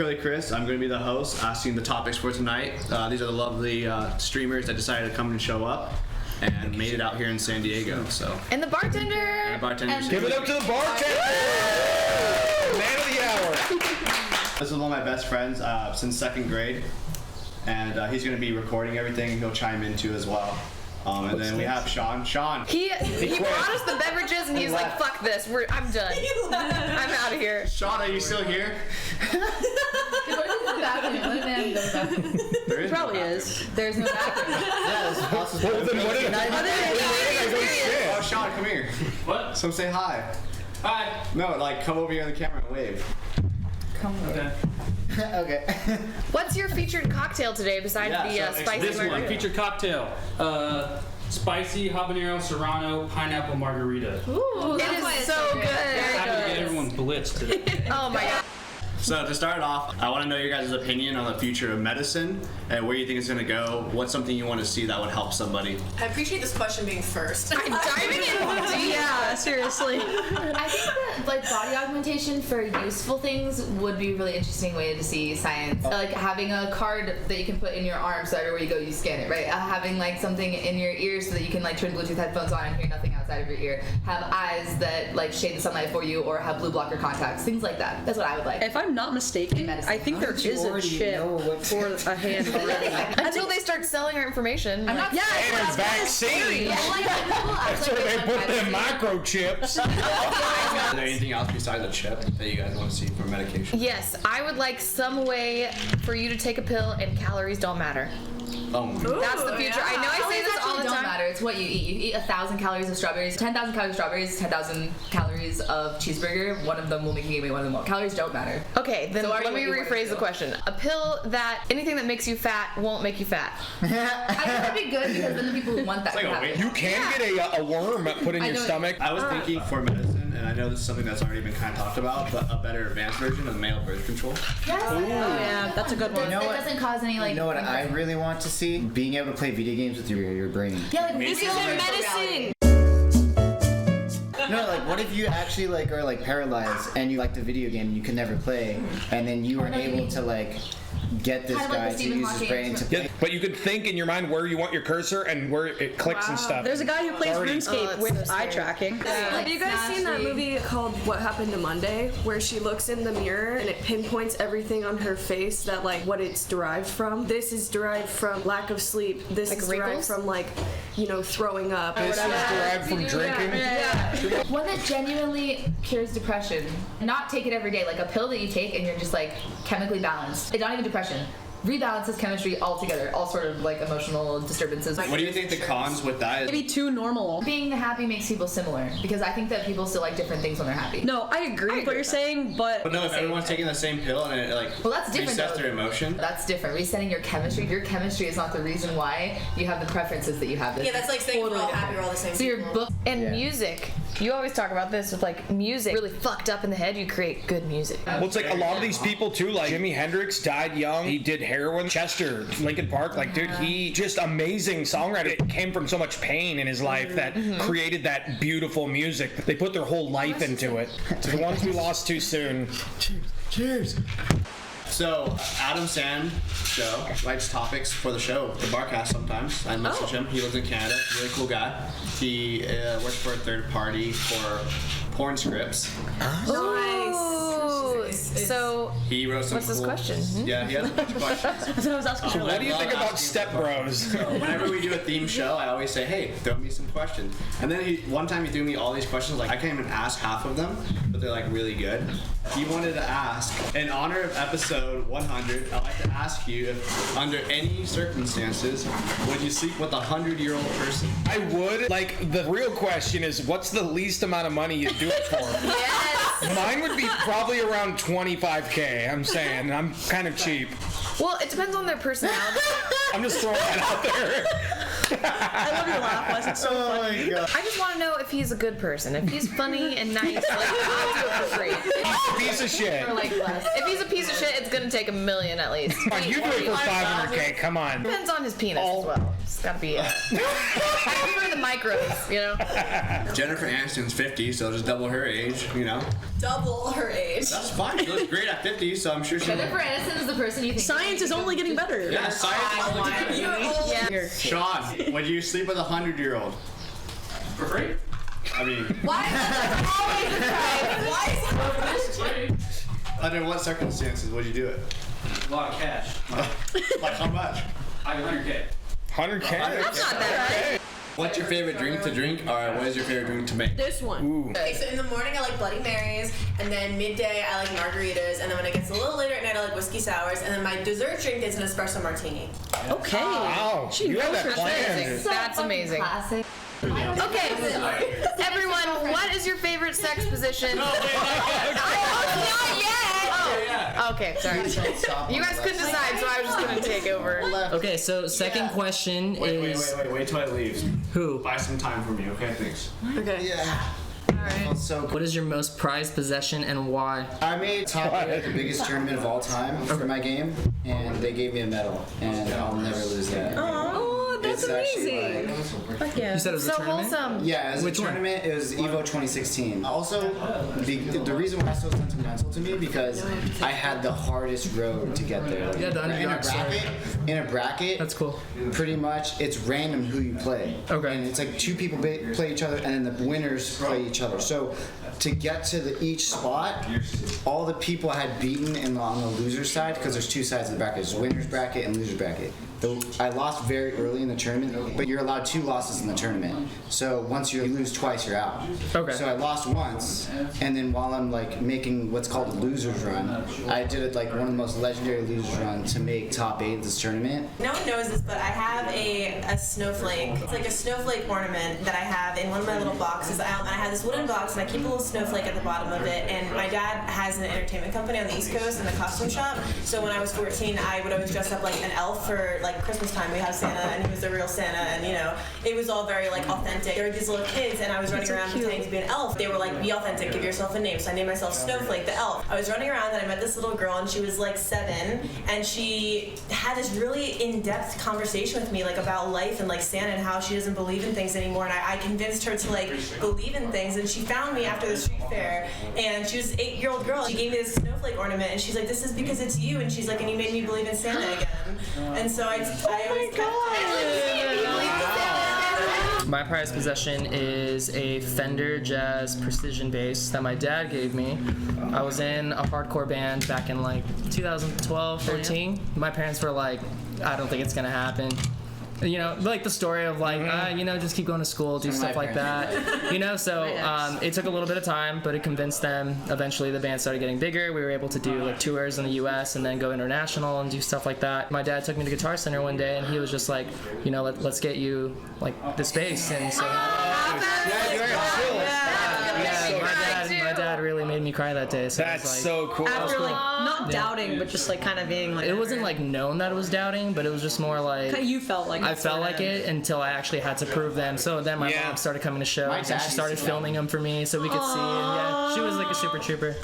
KurlyChris. I'm going to be the host, asking the topics for tonight. These are the lovely streamers that decided to come and show up and made it out here in San Diego. So. And the bartender. And the bartender. Give it up to the bartender! Man of the hour. This is one of my best friends since 2nd grade, and he's going to be recording everything. He'll chime in too as well. And then we have Sean. He brought us the beverages and he's like, fuck this, I'm done. I'm out of here. Sean, are you still here? There probably is. There's no bathroom. Well, then what did I Oh, Sean, come here. What? So say hi. Hi. No, like come over here on the camera and wave. Come over. Okay. Okay. What's your featured cocktail today besides the spicy This margarita? one, featured cocktail. Spicy habanero serrano pineapple margarita. Ooh, it is so good. Happy to get everyone blitzed today. Oh my god. So to start off, I want to know your guys' opinion on the future of medicine and where you think it's going to go. What's something you want to see that would help somebody? I appreciate this question being first. I'm diving in. Yeah, seriously. I think that like body augmentation for useful things would be a really interesting way to see science. Like having a card that you can put in your arm so everywhere you go you scan it, right? Having like something in your ears so that you can like turn Bluetooth headphones on and hear nothing outside of your ear. Have eyes that like shade the sunlight for you or have blue blocker contacts, things like that. That's what I would like. If I'm not mistaken, I think there is a chip for a hand already. Until they start selling our information. I'm not Yeah, And a vaccine. That's where they put them microchips. Is there anything else besides a chip that you guys want to see for medication? Yes, I would like some way for you to take a pill and calories don't matter. Oh, That's the future. I know I say this all the don't time. matter. It's what you eat. You eat 1,000 calories of strawberries, 10,000 calories of strawberries, 10,000 calories of cheeseburger. One of them will make you gain weight, one of them won't. Calories don't matter. Okay, then So let me rephrase the question. A pill that anything that makes you fat won't make you fat. I think that'd be good because then the people who want that It's like can a have weight it. You can get a worm put in your stomach. I was thinking for medicine, and I know this is something that's already been kind of talked about, but a better advanced version of male birth control. Yes. Oh yeah, that's a good one. It doesn't cause any like. You know what I really want to see? Being able to play video games with your brain. Yeah, like This is medicine. No, like what if you actually like are like paralyzed and you liked a video game and you could never play, and then you were able to like get this Kind of like guy the to Stephen use his Hawking brain to play. Yeah, but you could think in your mind where you want your cursor and where it clicks and stuff. There's a guy who plays Already- RuneScape with eye tracking. Have you guys seen that movie called What Happened to Monday, where she looks in the mirror and it pinpoints everything on her face that like what it's derived from? This is derived from lack of sleep. This Like is wrinkles? derived from like, throwing up. This is derived from drinking. One that genuinely cures depression. Not take it every day, like a pill that you take and you're just like chemically balanced. It's not even depression. Rebalances chemistry altogether, all sort of like emotional disturbances. What do you think the cons with that is? Maybe too normal. Being happy makes people similar because I think that people still like different things when they're happy. No, I agree with what you're saying, but But no, if everyone's taking the same pill and it like Well, that's different. resets though. their emotion. That's different. Resetting your chemistry. Your chemistry is not the reason why you have the preferences that you have. This Yeah, that's like saying we're all happy, we're all the same. so your people. book. And music. You always talk about this with like music. Really fucked up in the head, you create good music. Well, it's like a lot of these people too, like Jimi Hendrix died young. He did heroin. Chester, Linkin Park, like dude, he just amazing songwriter. It came from so much pain in his life that created that beautiful music. They put their whole life into it. To the ones we lost too soon. Cheers. So, Adam Sand show writes topics for the show, the Barcast sometimes. I message him. He lives in Canada. Really cool guy. He works for a third party for porn scripts. Ooh, so He wrote some what's this cool- question? Yeah, he has a bunch of questions. I was asking. What do you think about Step Bros? So whenever we do a theme show, I always say, hey, throw me some questions. And then one time he threw me all these questions, like I can't even ask half of them, but they're like really good. He wanted to ask, in honor of episode 100, I'd like to ask you if under any circumstances, would you sleep with a 100-year-old person? I would. Like, the real question is, what's the least amount of money you'd do it for? Yes. Mine would be probably around $25K, I'm saying. I'm kind of cheap. Well, it depends on their personality. I'm just throwing that out there. I love your laugh, Wes. It's so funny. my god. I just want to know if he's a good person. If he's funny and nice, like, I'll do it for free. Piece of shit. For like less. If he's a piece of shit, it's gonna take $1 million at least. Come on, you do it for $500K, come on. Depends on his penis as well. It's gotta be. I prefer the micros, you know. Jennifer Aniston's 50, so just double her age, you know. Double her age. That's fine. She looks great at 50, so I'm sure she. Jennifer Aniston is the person you think. Science is only getting better. Yeah, science is only getting better. Yeah. Sean, would you sleep with a 100-year-old? For free? I mean, Why is that always a try? Free. under what circumstances would you do it? A lot of cash. Like how much? I have 100K. 100K. That's not bad. What's your favorite drink to drink, or what is your favorite drink to make? This one. Ooh. Okay, so in the morning I like Bloody Marys, and then midday I like margaritas, and then when it gets a little later at night I like whiskey sours, and then my dessert drink is an espresso martini. Okay. Wow. You have that planned. That's amazing. Classic. Okay, everyone, what is your favorite sex position? Not yet. Oh, okay, sorry. You guys couldn't decide, so I was just gonna take over. Okay, so second question is Wait till it leaves. who? Buy some time for me, okay? Thanks. Okay. Yeah. Alright. So What is your most prized possession and why? I made top 8 at the biggest tournament of all time for my game, and they gave me a medal, and I'll never lose that. Oh, that's It's actually, amazing. Fuck yeah. You said it was a So tournament? wholesome. Yeah, as Which a one? tournament, it was Evo 2016. Also, the reason why it's so sentimental to me because I had the hardest road to get there. Yeah, the underdog story. In a bracket, That's cool. pretty much it's random who you play. Okay. And it's like 2 people play each other, and then the winners play each other. So to get to each spot, all the people I had beaten on the loser side, because there's 2 sides of the bracket. There's winner's bracket and loser's bracket. I lost very early in the tournament, but you're allowed 2 losses in the tournament. So once you lose twice, you're out. Okay. So I lost once, and then while I'm like making what's called a loser's run, I did it like one of the most legendary loser's runs to make top 8 this tournament. No one knows this, but I have a snowflake. It's like a snowflake ornament that I have in one of my little boxes. I have this wooden box, and I keep a little snowflake at the bottom of it. And my dad has an entertainment company on the East Coast in a costume shop. So when I was 14, I would always dress up like an elf for like Christmas time. We have Santa, and he was the real Santa, and you know, it was all very like authentic. There were these little kids, and I was running around pretending to be an elf. They were like, "Be authentic, give yourself a name." So I named myself Snowflake the elf. I was running around, and I met this little girl, and she was like 7, and she had this really in-depth conversation with me like about life and like Santa and how she doesn't believe in things anymore. And I convinced her to like believe in things. And she found me after the street fair, and she was an 8-year-old girl. She gave me this snowflake ornament, and she's like, "This is because it's you." And she's like, "And you made me believe in Santa again." And so I always kept. My prized possession is a Fender Jazz Precision bass that my dad gave me. I was in a hardcore band back in like 2012, 13. My parents were like, "I don't think it's gonna happen." You know, like the story of like, you know, just keep going to school, do stuff like that. You know, so it took a little bit of time, but it convinced them. Eventually the band started getting bigger. We were able to do like tours in the US and then go international and do stuff like that. My dad took me to Guitar Center one day and he was just like, you know, let's get you like this bass. And so my dad really made me cry that day. So That's like, so cool. After like not doubting, but just like kind of being like. it wasn't like known that it was doubting, but it was just more like You felt like. I felt like it until I actually had to prove them. So then my mom started coming to shows and she started filming them for me so we could see. And yeah, she was like a super trooper.